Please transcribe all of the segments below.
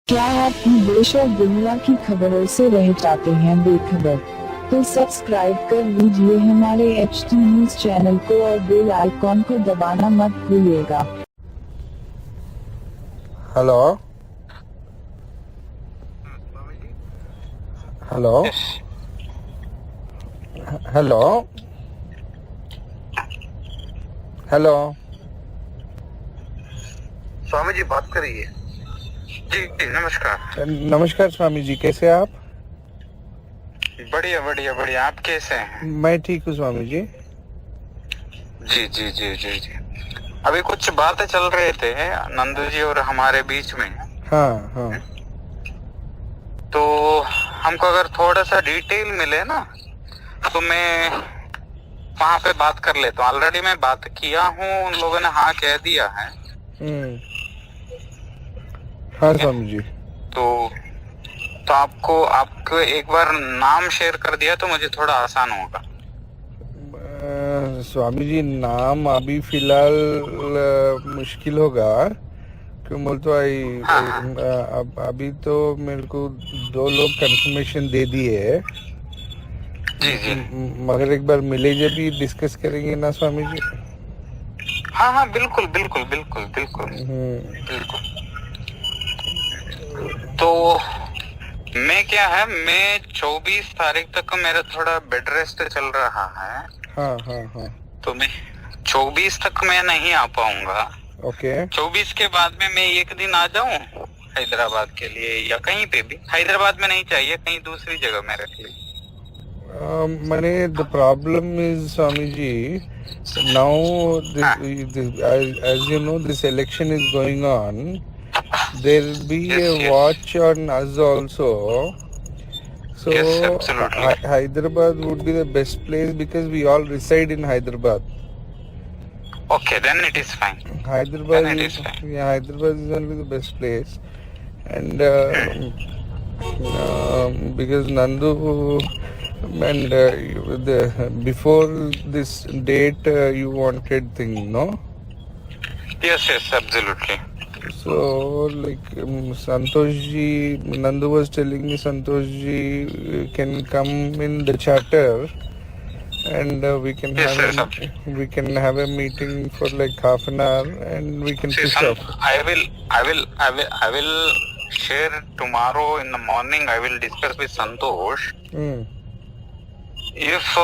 क्या आप देश और दुनिया की खबरों से रह जाते हैं बेखबर? तो सब्सक्राइब कर लीजिए हमारे HT न्यूज चैनल को और बेल आइकॉन को दबाना मत भूलिएगा। Hello hello hello hello Swami ji बात करिए। जी जी नमस्कार। नमस्कार स्वामी जी, कैसे आप? बढ़िया बढ़िया बढ़िया, आप कैसे हैं? मैं ठीक हूँ स्वामी जी। जी जी जी जी जी। अभी कुछ बातें चल रहे थे नंदू जी और हमारे बीच में। हाँ हाँ। तो हमको अगर थोड़ा सा डिटेल मिले ना तो मैं वहाँ पे बात कर लेता हूँ। ऑलरेडी मैं बात किया हूँ, उन लोगों ने हाँ कह दिया है। हाँ स्वामी जी। तो आपको एक बार नाम शेयर कर दिया तो मुझे थोड़ा आसान होगा। स्वामी जी नाम अभी फिलहाल मुश्किल होगा, क्यों बोल तो अभी तो मेरे को 2 लोग कंफर्मेशन दे दिए। जी जी। मगर एक बार मिले जब भी डिस्कस करेंगे ना स्वामी जी। हाँ हाँ बिल्कुल बिल्कुल बिल्कुल बिल्कुल बिल्कुल। तो मैं 24 तारीख तक मेरा थोड़ा बेड रेस्ट चल रहा है। हाँ हाँ हाँ। तो मैं 24 तक मैं नहीं आ पाऊंगा। ओके। 24 के बाद में मैं एक दिन आ जाऊं हैदराबाद के लिए, या कहीं पे भी। हैदराबाद में नहीं चाहिए, कहीं दूसरी जगह में रख लीजिए। मैंने the problem is Swami ji, now as you know this election is going on, there will be a watch on us also. So Yes, absolutely. Hyderabad would be the best place because we all reside in Hyderabad. Okay, then it is fine. Hyderabad Then it is is fine. Hyderabad is only the best place, and because Nandu and before this date you wanted thing, no? Yes, yes, absolutely. So like Santosh ji, Nandu was telling me Santosh ji can come in the charter, and we can have a meeting for like half an hour, and we can push off. I will share tomorrow in the morning. I will discuss with Santosh. If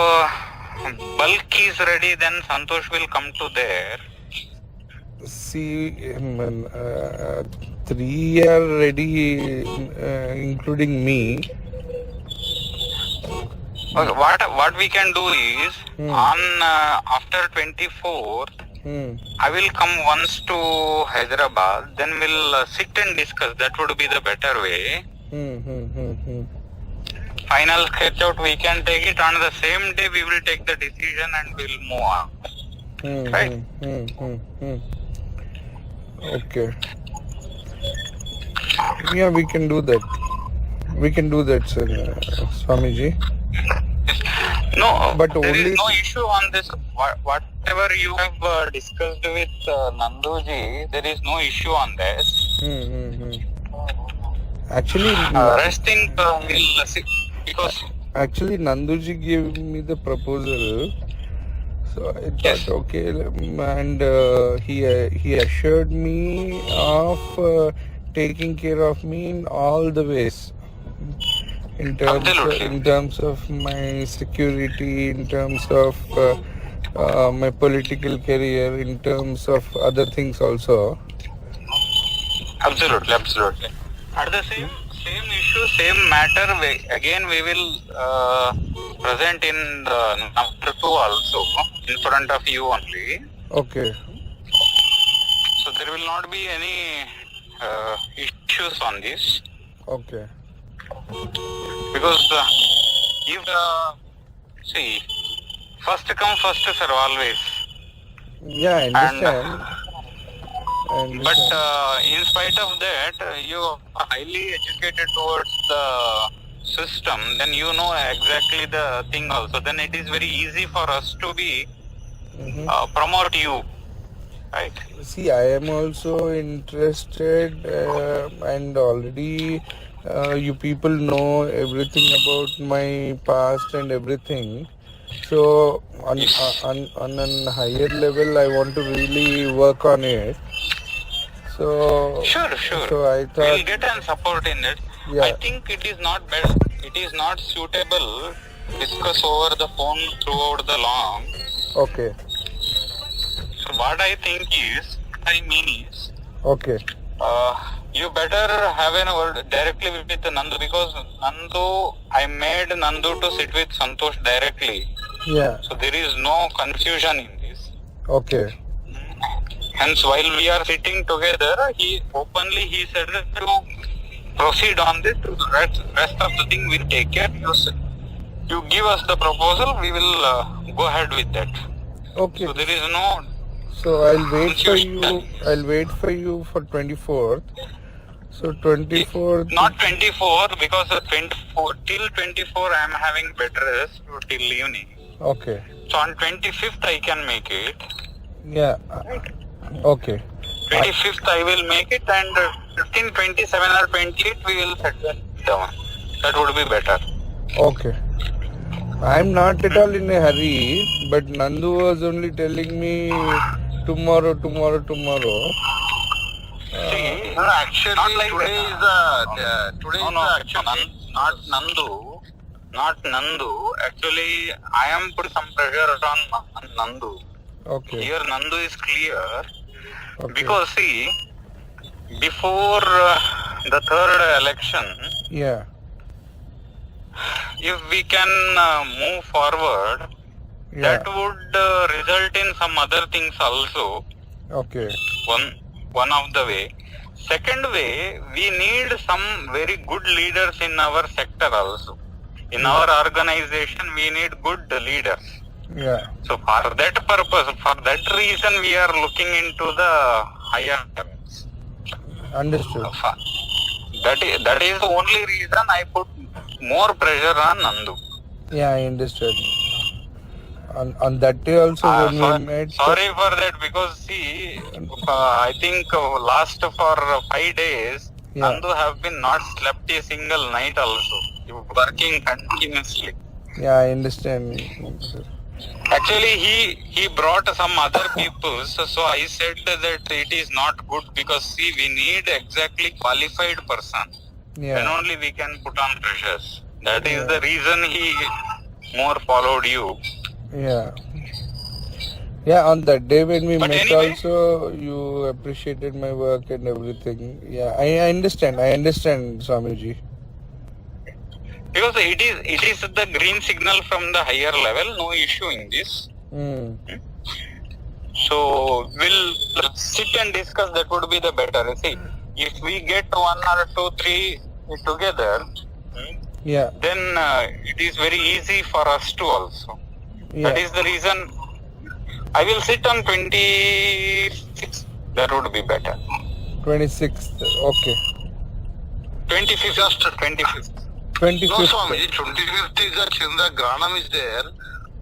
bulk is ready, then Santosh will come to there. See, 3 are ready, including me. Okay, what we can do is on after 24th, I will come once to Hyderabad. Then we'll sit and discuss. That would be the better way. Final sketch out we can take it on the same day. We will take the decision and we'll move on. Right? Okay. Yeah, we can do that. We can do that, sir, Swamiji. No, but there only is no issue on this. Whatever you have discussed with Nanduji, there is no issue on this. Actually, resting will see, because actually Nanduji gave me the proposal, so I thought okay, and he assured me of taking care of me in all the ways. In terms of my security, in terms of my political career, in terms of other things also. Absolutely. At the same issue, same matter, again we will present in the number 2 also, in front of you only. Okay. So there will not be any issues on this. Okay. Because if see, first come first serve always. Yeah, I understand. But in spite of that, you are highly educated towards the system, then you know exactly the thing also. Then it is very easy for us to be promote you. right? See, I am also interested, and already you people know everything about my past and everything. So on a higher level, I want to really work on it. So Sure. I We'll thought, get and support in it. I yeah, think it is not best. It is not suitable to discuss over the phone throughout the long. okay, So what I think is, okay, you better have an word directly with Nandu, because I made Nandu to sit with Santosh directly. yeah, So there is no confusion in this. okay, Hence, while we are sitting together, he said to proceed on this. Rest of the thing we'll take care. You give us the proposal, we will go ahead with that. okay. So there is no. So I'll wait for you. confusion. I'll wait for you for 24th. So 24th. Not 24, because 24 till 24 I am having bed rest till evening. Okay. So on 25th I can make it. Yeah. Okay. 25th I will make it, and 15, 27 or 28 we will set that down. That would be better. Okay. I'm not at all in a hurry, but Nandu was only telling me tomorrow. See, Actually, not like today that. is today No, is no, actually not Nandu. Actually, I am put some pressure on Nandu. Okay. Here Nandu is clear, Okay. because see, before the third election, Yeah. if we can move forward, Yeah. that would result in some other things also. Okay. One of the way. Second way, we need some very good leaders in our sector also. In our organization, we need good leaders. Yeah. So for that purpose, for that reason, we are looking into the higher levels. Understood. That is the only reason I put more pressure on Nandu. Yeah, I understood. On that day also when we met. Sorry for that, because see, I think last for 5 days, Yeah. Nandu have been not slept a single night also. Working continuously. Yeah, I understand. Actually, he brought some other people, so I said that it is not good, because see, we need exactly qualified person. Then Yeah. only we can put on pressures. That is Yeah. the reason he more followed you. Yeah. Yeah, on that day when we But met anyway- also, you appreciated my work and everything. Yeah, I understand, Swamiji. Because it is the green signal from the higher level, no issue in this. Mm. So we'll sit and discuss, that would be the better. See, if we get 1 or 2, 3 together, Yeah. then it is very easy for us to also. Yeah. That is the reason I will sit on 26th. That would be better. 26th. Okay. 25th. Just 25th. 25th. no Swami. 25th is a Chinda Granam is there.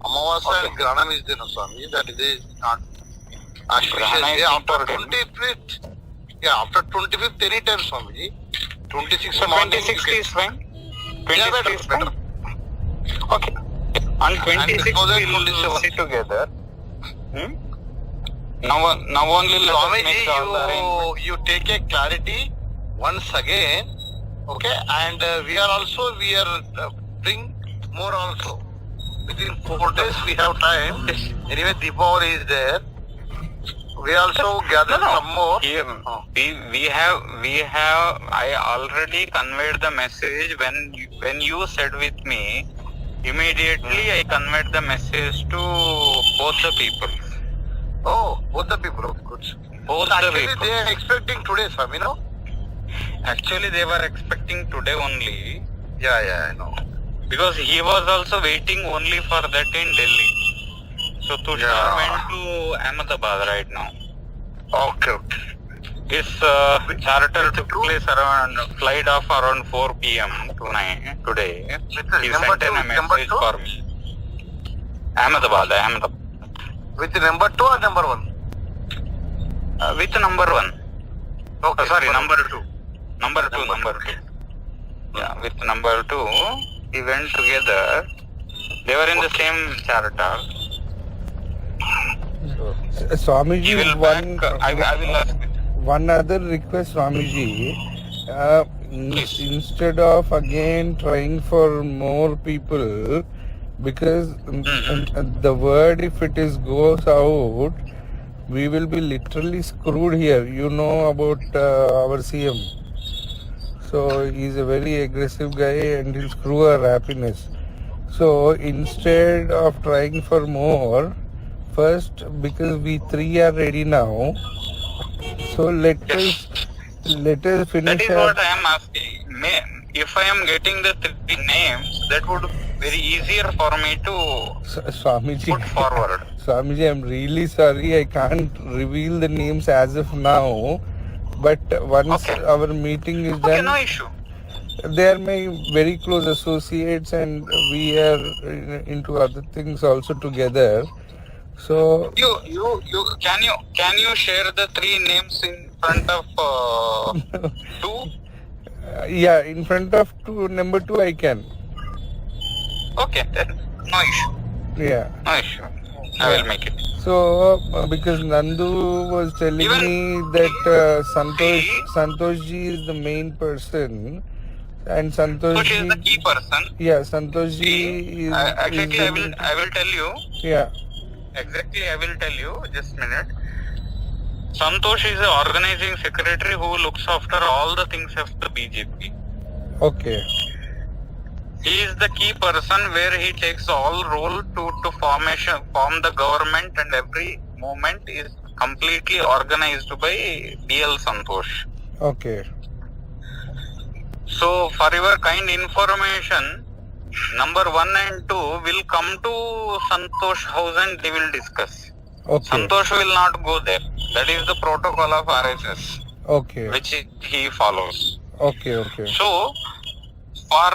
Amavasa Okay. and Granam is there, no Swami. That is not auspicious. Grana is Yeah, after important. 25th. Yeah, after 25th anytime, Swami. 26th So morning. 26th you is fine. Yeah, 26th better, is fine. better. Okay. On 26th before that, we will 27th. sit together. Now only let us make all the arrangements. Swamiji, you take a clarity once again, okay? And we are bring more also. Within 4 days we have time. Anyway, Deepavali is there. We also gather some more. Here, we have. I already conveyed the message when you said with me. Immediately, I conveyed the message to both the people. Oh, both the people, of course. Both the Actually, people. they are expecting today, Swami, no? Actually, they were expecting today only, Yeah, I know. because he was also waiting only for that in Delhi. So Tushar Yeah. went to Ahmedabad right now. Okay. His charter took place around, flight off around 4 p.m. today. He number sent two, in a number message two? for me. Ahmedabad. With number 2 or number 1? With number 1. Okay. Sorry, number 2. Number 2. Yeah, with number 2, we went together. They were in the same charter. Swamiji, He will I will ask it. one other request, Swamiji. Instead of again trying for more people, because the word, if it goes out, we will be literally screwed here. You know about our CM. So he's a very aggressive guy and he'll screw our happiness. So instead of trying for more, first, because we 3 are ready now, so let us finish. That is what I am asking. If I am getting the 3 names, that would be very easier for me to Swamiji, put forward. Swamiji, I'm really sorry. I can't reveal the names as of now. But once our meeting is done, no issue. They are my very close associates, and we are into other things also together. So Can you share the 3 names in front of 2? Yeah, in front of number 2 I can. Okay, then no issue. Yeah. No issue. I will make it. So because Nandu was telling me that Santosh ji is the main person, and Santosh is the key person. Yeah, Santosh ji is. Exactly, I will tell you. Yeah. Exactly, I will tell you. Just a minute. Santosh is the organizing secretary who looks after all the things of the BJP. Okay. He is the key person where he takes all role to form the government, and every movement is completely organized by BL Santosh. Okay. So for your kind information, number 1 and 2 will come to Santosh house and they will discuss. Okay. Santosh will not go there. That is the protocol of RSS. Okay. Which he follows. Okay. So for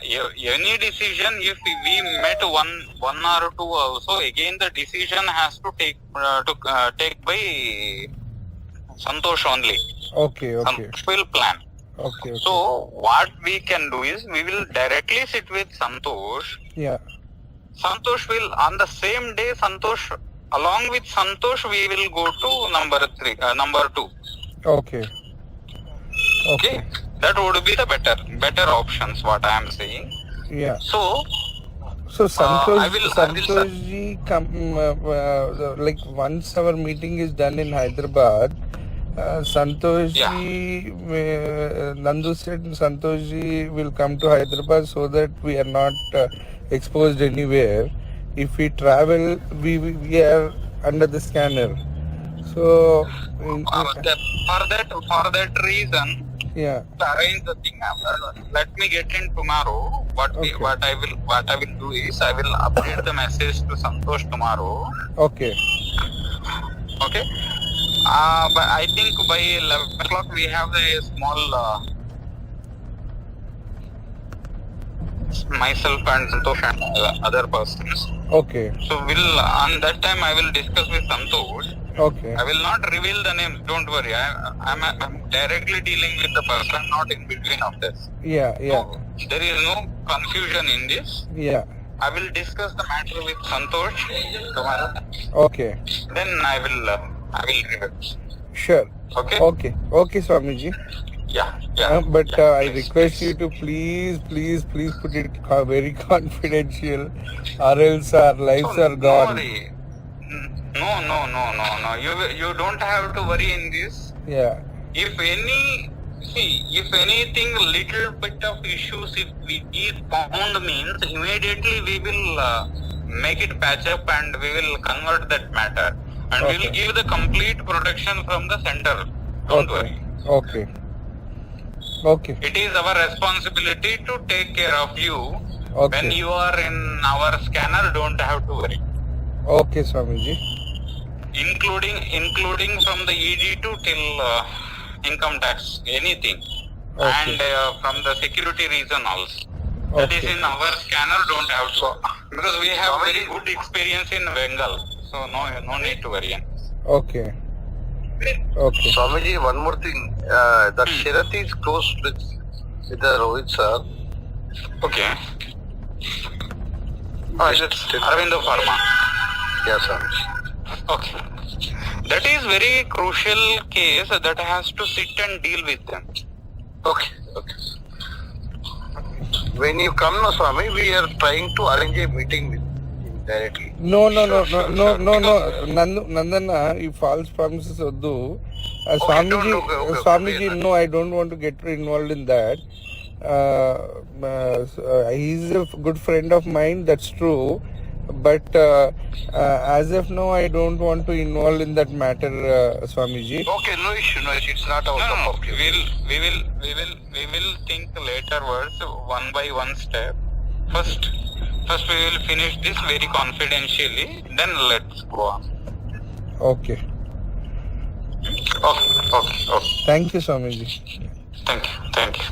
any decision, if we met one or 2 also, again the decision has to take by Santosh only. Okay. Santosh will plan. Okay. So what we can do is we will directly sit with Santosh. Yeah. Santosh will, on the same day, along with Santosh, we will go to number 2. Okay. That would be the better options, what I am saying. Yeah. So Santosh ji like once our meeting is done in Hyderabad, Santosh ji, Nandu said Santosh ji will come to Hyderabad so that we are not exposed anywhere. If we travel, we are under the scanner. So for that reason, arrange the thing. Let me get in tomorrow. What I will do is I will update the message to Santosh tomorrow. Okay. But I think by 11 o'clock we have a small myself and Santosh and other persons. Okay. So on that time I will discuss with Santosh. Okay. I will not reveal the names. Don't worry. I'm directly dealing with the person, not in between of this. Yeah. So, there is no confusion in this. Yeah. I will discuss the matter with Santosh tomorrow. Okay. Then I will reveal. Sure. Okay. Okay, Swamiji. Yeah. But I request you to please put it very confidential, or else our lives are gone. No. You don't have to worry in this. Yeah. If anything, little bit of issues, if we found means, immediately we will make it patch up and we will convert that matter. And we will give the complete protection from the center. Don't worry. Okay. It is our responsibility to take care of you. Okay. When you are in our scanner, don't have to worry. Okay, Swamiji. Including from the ED2 till income tax, anything. Okay. And from the security reason also. That is in our scanner, don't have to. Because we have very good experience in Bengal. So no need to worry. Okay. Okay. Swamiji, one more thing. The Sherath is close with the Rohit sir. Okay. Oh, it's Aravindo Pharma. Yes, sir. Okay. That is very crucial case that has to sit and deal with them. Okay. When you come, no, Swami, we are trying to arrange a meeting with him directly. No. Nandana, you false promises do. Swamiji, no, I don't want to get involved in that. He's a good friend of mine, that's true. But as of now, I don't want to involve in that matter, Swamiji. Okay, no issue. It's not our cup of tea. We will think later words, one by one step. First we will finish this very confidentially, then let's go on. Okay. Okay. Thank you, Swamiji. Thank you.